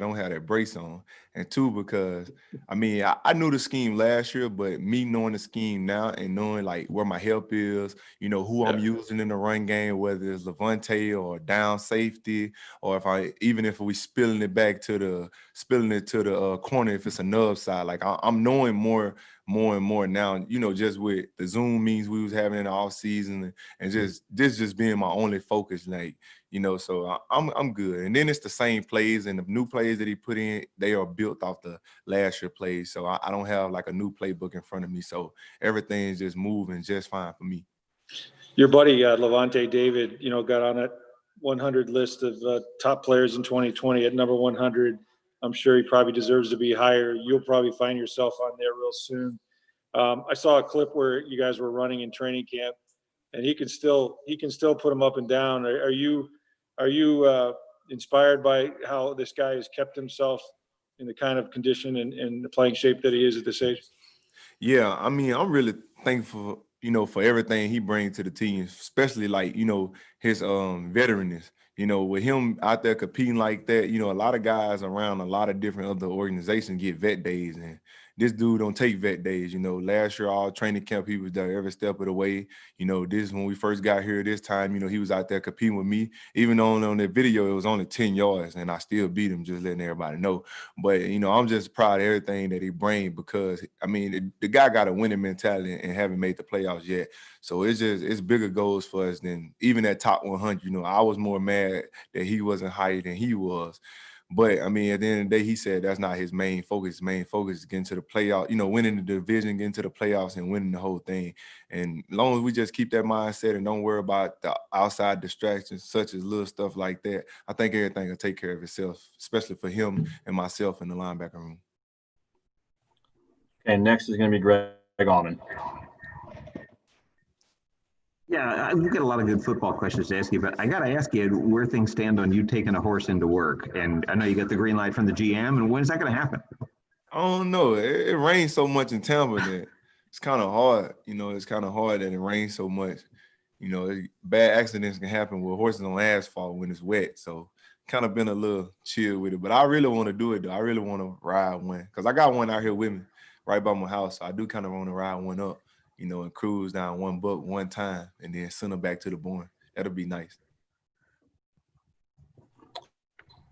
don't have that brace on, and two, because I mean I knew the scheme last year, but me knowing the scheme now and knowing like where my help is, who I'm using in the run game, whether it's Lavonte or down safety, or if we spilling it to the corner if it's a nub side, like I'm knowing more and more now, just with the Zoom meetings we was having in the off season, and just being my only focus, like. So I'm good. And then it's the same plays, and the new plays that he put in, they are built off the last year plays. So I don't have like a new playbook in front of me. So everything's just moving just fine for me. Your buddy Lavonte David, got on that 100 list of top players in 2020 at number 100. I'm sure he probably deserves to be higher. You'll probably find yourself on there real soon. I saw a clip where you guys were running in training camp, and he can still put them up and down. Are you inspired by how this guy has kept himself in the kind of condition and the playing shape that he is at this age? Yeah, I mean, I'm really thankful, for everything he brings to the team, especially like, his veteranness. With him out there competing like that, a lot of guys around a lot of different other organizations get vet days, and this dude don't take vet days. Last year all training camp he was there every step of the way. This when we first got here this time, he was out there competing with me. Even though on that video it was only 10 yards, and I still beat him, just letting everybody know. But I'm just proud of everything that he brings, because I mean the guy got a winning mentality and haven't made the playoffs yet. So it's bigger goals for us than even that top 100. I was more mad that he wasn't higher than he was. But I mean, at the end of the day, he said that's not his main focus. His main focus is getting to the playoff, winning the division, getting to the playoffs, and winning the whole thing. And as long as we just keep that mindset and don't worry about the outside distractions, such as little stuff like that, I think everything will take care of itself, especially for him and myself in the linebacker room. Okay, next is going to be Greg Allman. Yeah, we've got a lot of good football questions to ask you, but I got to ask you where things stand on you taking a horse into work. And I know you got the green light from the GM, and when's that going to happen? I don't know. It rains so much in Tampa that it's kind of hard. It's kind of hard that it rains so much. Bad accidents can happen with horses on asphalt when it's wet. So kind of been a little chill with it. But I really want to do it, though. I really want to ride one, because I got one out here with me right by my house. So I do kind of want to ride one up, and cruise down one buck one time and then send them back to the barn. That'll be nice.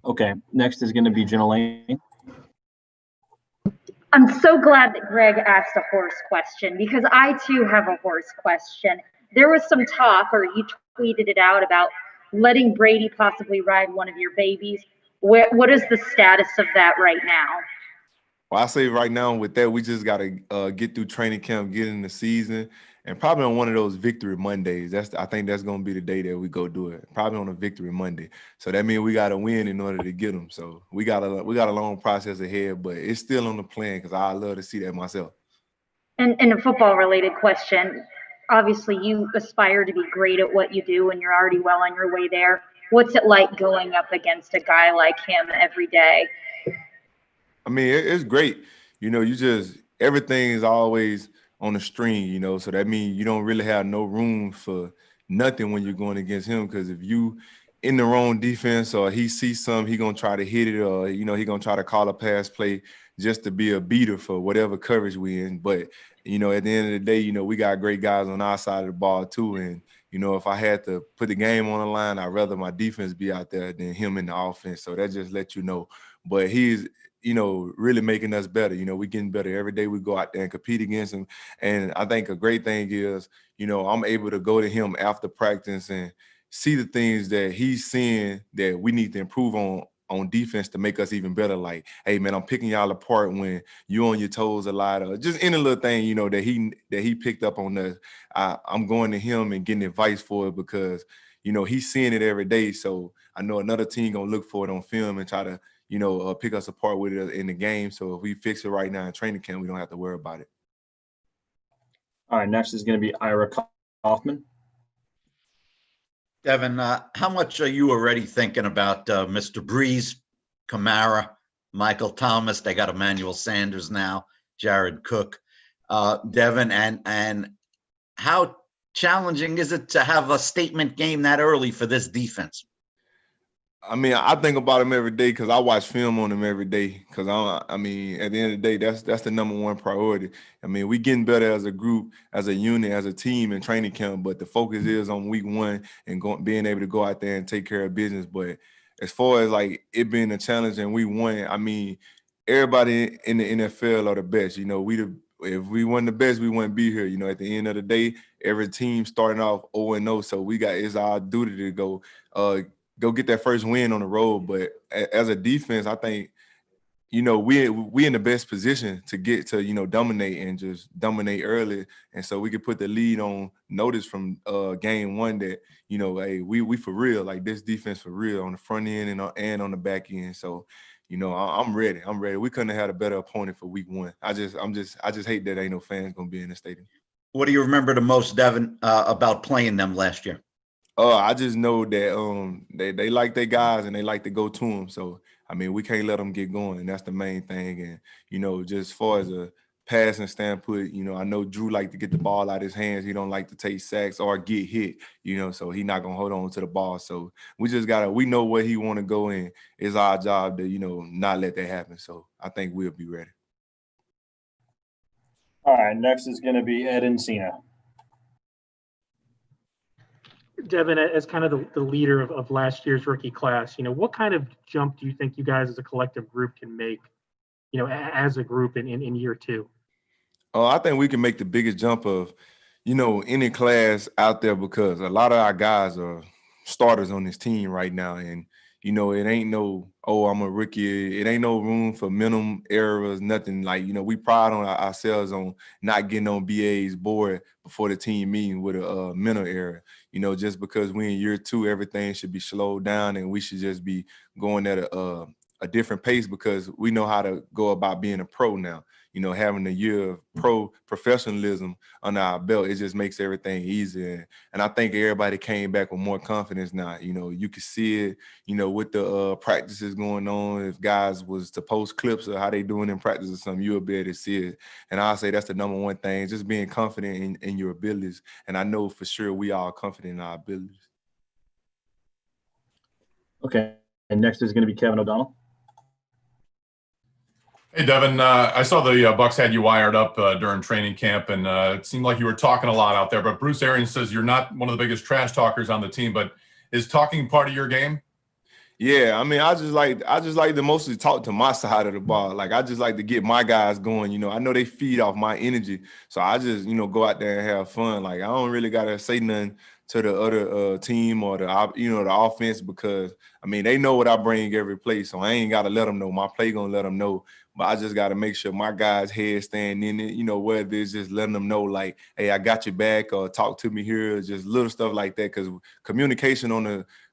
Okay, next is going to be Jenna Lane. I'm so glad that Greg asked a horse question, because I too have a horse question. There was some talk, or you tweeted it out, about letting Brady possibly ride one of your babies. What is the status of that right now? Well, I say right now with that, we just got to get through training camp, get in the season, and probably on one of those victory Mondays. I think that's going to be the day that we go do it. Probably on a victory Monday. So that means we got to win in order to get them. So we got a long process ahead, but it's still on the plan, because I love to see that myself. And a football-related question. Obviously, you aspire to be great at what you do, and you're already well on your way there. What's it like going up against a guy like him every day? I mean, it's great. Everything is always on the string, so that means you don't really have no room for nothing when you're going against him, because if you in the wrong defense or he sees something, he going to try to hit it, or, he going to try to call a pass play just to be a beater for whatever coverage we in. But, at the end of the day, we got great guys on our side of the ball too. And, if I had to put the game on the line, I'd rather my defense be out there than him in the offense. So that just lets you know. But he's really making us better. We getting better every day. We go out there and compete against him. And I think a great thing is, I'm able to go to him after practice and see the things that he's seeing that we need to improve on defense to make us even better. Like, hey man, I'm picking y'all apart when you on your toes a lot, or just any little thing, that he picked up on us. I'm going to him and getting advice for it, because, he's seeing it every day. So I know another team gonna look for it on film and try to pick us apart with it in the game. So if we fix it right now in training camp, we don't have to worry about it. All right, next is going to be Ira Kaufman. Devin, how much are you already thinking about Mr. Breeze, Kamara, Michael Thomas? They got Emmanuel Sanders now, Jared Cook, Devin, and how challenging is it to have a statement game that early for this defense? I mean, I think about him every day because I watch film on him every day. Because I mean, at the end of the day, that's the number one priority. I mean, we getting better as a group, as a unit, as a team in training camp. But the focus is on week one and being able to go out there and take care of business. But as far as like it being a challenge and we won, I mean, everybody in the NFL are the best. You know, if we weren't the best, we wouldn't be here. You know, at the end of the day, every team starting off 0-0, so it's our duty to go get that first win on the road. But as a defense, I think, you know, we in the best position to get to, you know, dominate and just dominate early. And so we could put the lead on notice from game one that, you know, hey, we for real, like this defense for real on the front end and on the back end. So, you know, I'm ready. I'm ready. We couldn't have had a better opponent for week one. I just hate that ain't no fans gonna be in the stadium. What do you remember the most, Devin, about playing them last year? I just know that they like their guys and they like to go to them. So I mean, we can't let them get going, and that's the main thing. And you know, just as far as a passing standpoint, you know, I know Drew like to get the ball out his hands. He don't like to take sacks or get hit. You know, so he not gonna hold on to the ball. So we know where he want to go, and it's our job to, you know, not let that happen. So I think we'll be ready. All right, next is going to be Ed Encina. Devin, as kind of the leader of last year's rookie class, you know, what kind of jump do you think you guys as a collective group can make, you know, as a group in year two? I think we can make the biggest jump of, you know, any class out there because a lot of our guys are starters on this team right now. And, you know, it ain't no, oh, I'm a rookie. It ain't no room for minimum errors, nothing. Like, you know, we pride on ourselves on not getting on BA's board before the team meeting with a mental error. You know, just because we in year two, everything should be slowed down and we should just be going at a different pace because we know how to go about being a pro now. You know, having a year of professionalism under our belt, it just makes everything easier. And I think everybody came back with more confidence now. You know, you can see it, you know, with the practices going on. If guys was to post clips of how they doing in practice or something, you'll be able to see it. And I'll say that's the number one thing, just being confident in your abilities. And I know for sure we are confident in our abilities. Okay, and next is going to be Kevin O'Donnell. Hey, Devin, I saw the Bucks had you wired up during training camp, and it seemed like you were talking a lot out there. But Bruce Arians says you're not one of the biggest trash talkers on the team, but is talking part of your game? Yeah, I mean, I just like to mostly talk to my side of the ball. Like I just like to get my guys going. You know, I know they feed off my energy, so I just, you know, go out there and have fun. Like I don't really gotta say nothing to the other team or the offense because I mean they know what I bring every play, so I ain't gotta let them know. My play gonna let them know, but I just gotta make sure my guys' head stand in it. You know, whether it's just letting them know like, hey, I got your back, or talk to me here, just little stuff like that. Because communication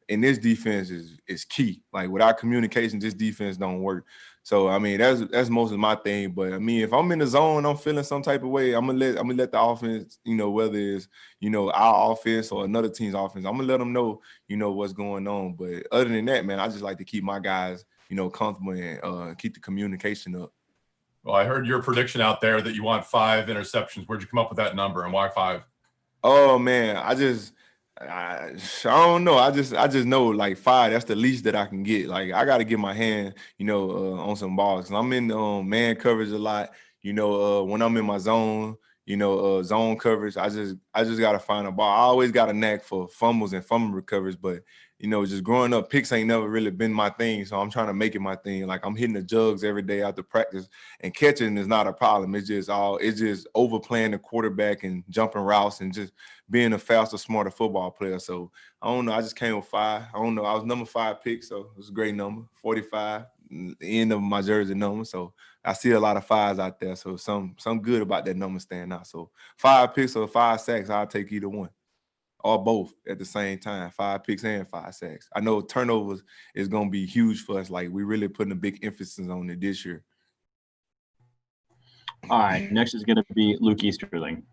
in this defense is key. Like without communication, this defense don't work. So I mean, that's most of my thing. But I mean, if I'm in the zone, I'm feeling some type of way, I'm gonna let the offense, you know, whether it's, you know, our offense or another team's offense, I'm gonna let them know, you know, what's going on. But other than that, man, I just like to keep my guys, you know, comfortable and keep the communication up. Well, I heard your prediction out there that you want 5 interceptions. Where'd you come up with that number, and why 5? Oh man, I don't know. I just know like 5. That's the least that I can get. Like I got to get my hand, you know, on some balls. 'Cause I'm in man coverage a lot. You know, when I'm in my zone, you know, zone coverage, I just got to find a ball. I always got a knack for fumbles and fumble recoveries, but you know, just growing up, picks ain't never really been my thing. So I'm trying to make it my thing. Like I'm hitting the jugs every day after practice, and catching is not a problem. It's just overplaying the quarterback and jumping routes and just being a faster, smarter football player. So I don't know. I just came with 5. I don't know. I was number 5 pick, so it was a great number. 45, the end of my jersey number. So I see a lot of 5s out there. So some good about that number standing out. So 5 picks or 5 sacks, I'll take either one. Or both at the same time, 5 picks and 5 sacks. I know turnovers is going to be huge for us. Like, we really putting a big emphasis on it this year. All right, next is going to be Luke Easterling.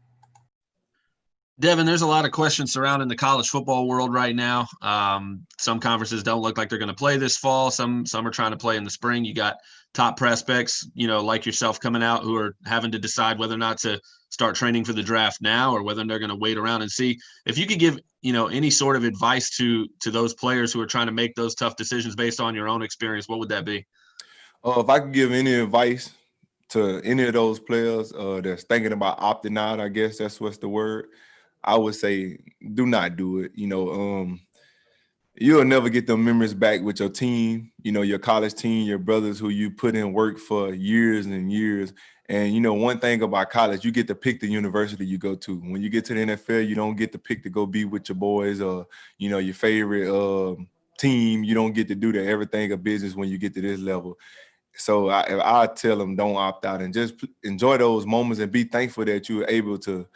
Devin, there's a lot of questions surrounding the college football world right now. Some conferences don't look like they're going to play this fall. Some are trying to play in the spring. You got top prospects, like yourself coming out who are having to decide whether or not to start training for the draft now or whether they're going to wait around and see. If you could give, any sort of advice to those players who are trying to make those tough decisions based on your own experience, what would that be? If I could give any advice to any of those players that's thinking about opting out, I guess that's what's the word. I would say do not do it. You'll never get them memories back with your team, your college team, your brothers who you put in work for years and years. And, one thing about college, you get to pick the university you go to. When you get to the NFL, you don't get to pick to go be with your boys or, your favorite team. You don't get to do that. Everything a business when you get to this level. So I tell them don't opt out and just enjoy those moments and be thankful that you're able to,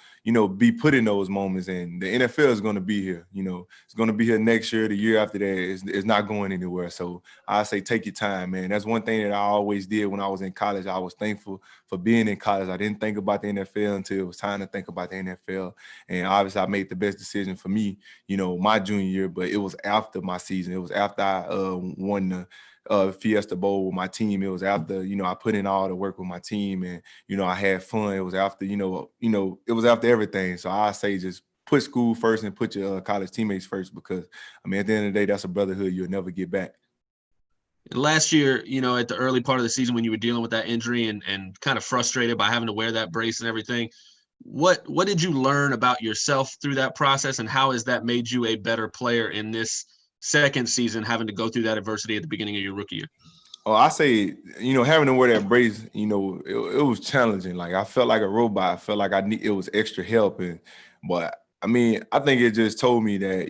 be put in those moments. And the NFL is going to be here. It's going to be here next year, the year after that. It's not going anywhere. So I say take your time, man. That's one thing that I always did when I was in college. I was thankful for being in college. I didn't think about the NFL until it was time to think about the NFL. And obviously I made the best decision for me, my junior year, but it was after my season. It was after I won the Fiesta Bowl with my team. It was after, I put in all the work with my team and, I had fun. It was after, it was after everything. So I say just put school first and put your college teammates first because, at the end of the day, that's a brotherhood you'll never get back. Last year, at the early part of the season when you were dealing with that injury and kind of frustrated by having to wear that brace and everything, what did you learn about yourself through that process and how has that made you a better player in this second season having to go through that adversity at the beginning of your rookie year? Oh, I say, having to wear that brace, it was challenging. Like I felt like a robot. I felt like it was extra help. But I think it just told me that,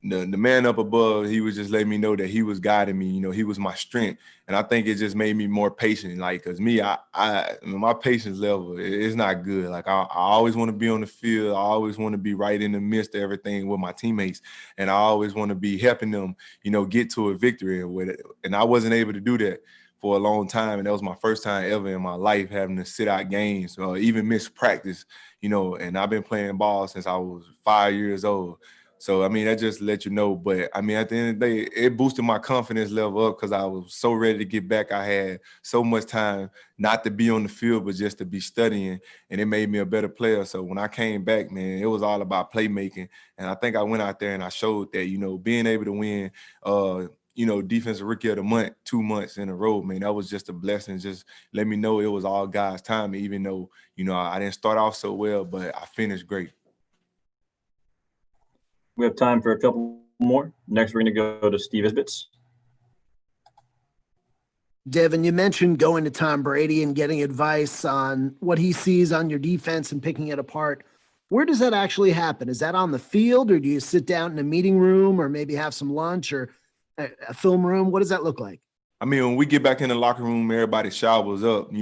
the man up above, he was just letting me know that he was guiding me. He was my strength. And I think it just made me more patient. Like, cause me, my patience level is not good. Like I always want to be on the field. I always want to be right in the midst of everything with my teammates. And I always want to be helping them, get to a victory with it. And I wasn't able to do that for a long time. And that was my first time ever in my life having to sit out games or even miss practice, and I've been playing ball since I was 5 years old. So, that just let you know. But, at the end of the day, it boosted my confidence level up because I was so ready to get back. I had so much time not to be on the field, but just to be studying. And it made me a better player. So when I came back, man, it was all about playmaking. And I think I went out there and I showed that, being able to win, defensive rookie of the month 2 months in a row, man, that was just a blessing. Just let me know it was all God's time, even though, I didn't start off so well, but I finished great. We have time for a couple more. Next, we're going to go to Steve Isbitz. Devin, you mentioned going to Tom Brady and getting advice on what he sees on your defense and picking it apart. Where does that actually happen? Is that on the field, or do you sit down in a meeting room or maybe have some lunch or a film room? What does that look like? When we get back in the locker room, everybody showers up,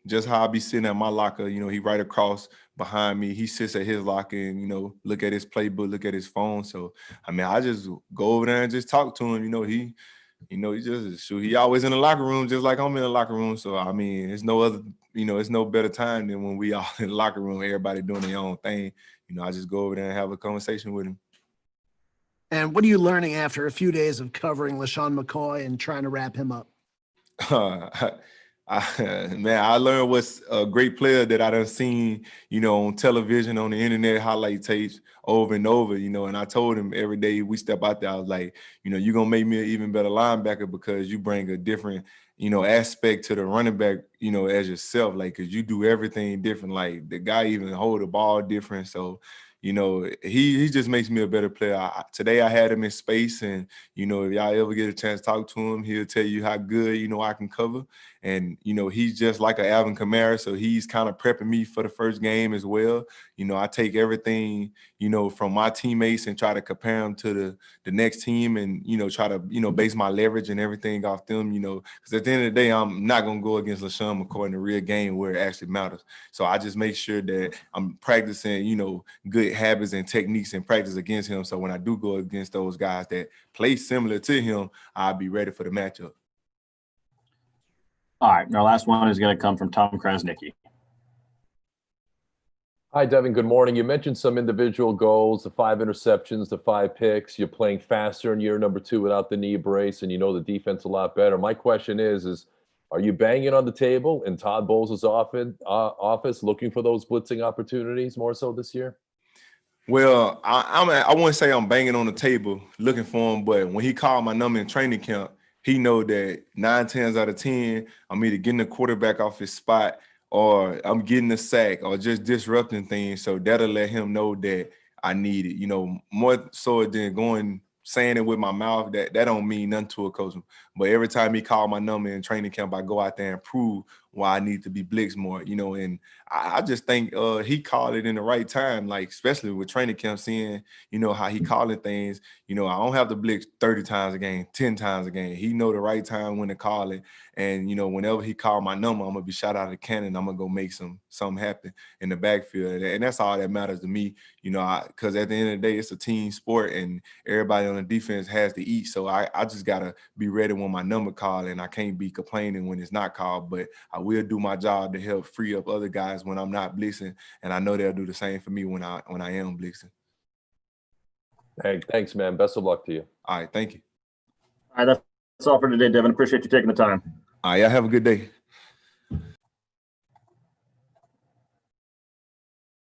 just how I be sitting at my locker, he right across behind me. He sits at his locker and, look at his playbook, look at his phone. So, I just go over there and just talk to him. He just shoot. He always in the locker room, just like I'm in the locker room. So, it's no other, it's no better time than when we all in the locker room, everybody doing their own thing. I just go over there and have a conversation with him. And what are you learning after a few days of covering LaShawn McCoy and trying to wrap him up? I learned what's a great player that I done seen, on television, on the internet, highlight tapes over and over, and I told him every day we step out there, I was like, you're going to make me an even better linebacker because you bring a different, aspect to the running back, as yourself, like, cause you do everything different. Like the guy even hold the ball different. So, he just makes me a better player. Today I had him in space and, if y'all ever get a chance to talk to him, he'll tell you how good, I can cover. And, he's just like an Alvin Kamara. So he's kind of prepping me for the first game as well. I take everything, from my teammates and try to compare them to the next team and, try to, base my leverage and everything off them, because at the end of the day, I'm not going to go against LaShawn McCoy in the real game where it actually matters. So I just make sure that I'm practicing, good habits and techniques and practice against him. So when I do go against those guys that play similar to him, I'll be ready for the matchup. All right. Our last one is going to come from Tom Krasnicki. Hi, Devin. Good morning. You mentioned some individual goals, the 5 interceptions, the 5 picks. You're playing faster in year number 2 without the knee brace, and you know the defense a lot better. My question is are you banging on the table in Todd Bowles' office looking for those blitzing opportunities more so this year? Well, I wouldn't say I'm banging on the table looking for him, but when he called my number in training camp, he know that 9 times out of 10, I'm either getting the quarterback off his spot or I'm getting a sack or just disrupting things. So that'll let him know that I need it. More so than saying it with my mouth, that don't mean nothing to a coach. But every time he called my number in training camp, I go out there and prove why I need to be blitzed more, and I just think he called it in the right time, like especially with training camp, seeing, how he calling things. I don't have to blitz 30 times a game, 10 times a game. He know the right time when to call it. And, whenever he called my number, I'm going to be shot out of the cannon. I'm going to go make something happen in the backfield. And that's all that matters to me, because at the end of the day, it's a team sport and everybody on the defense has to eat. So I just got to be ready when my number called, and I can't be complaining when it's not called. But I will do my job to help free up other guys when I'm not blitzing, and I know they'll do the same for me when I am blitzing. Hey, thanks, man. Best of luck to you. All right, thank you. All right, that's all for today, Devin. Appreciate you taking the time. All right, y'all have a good day.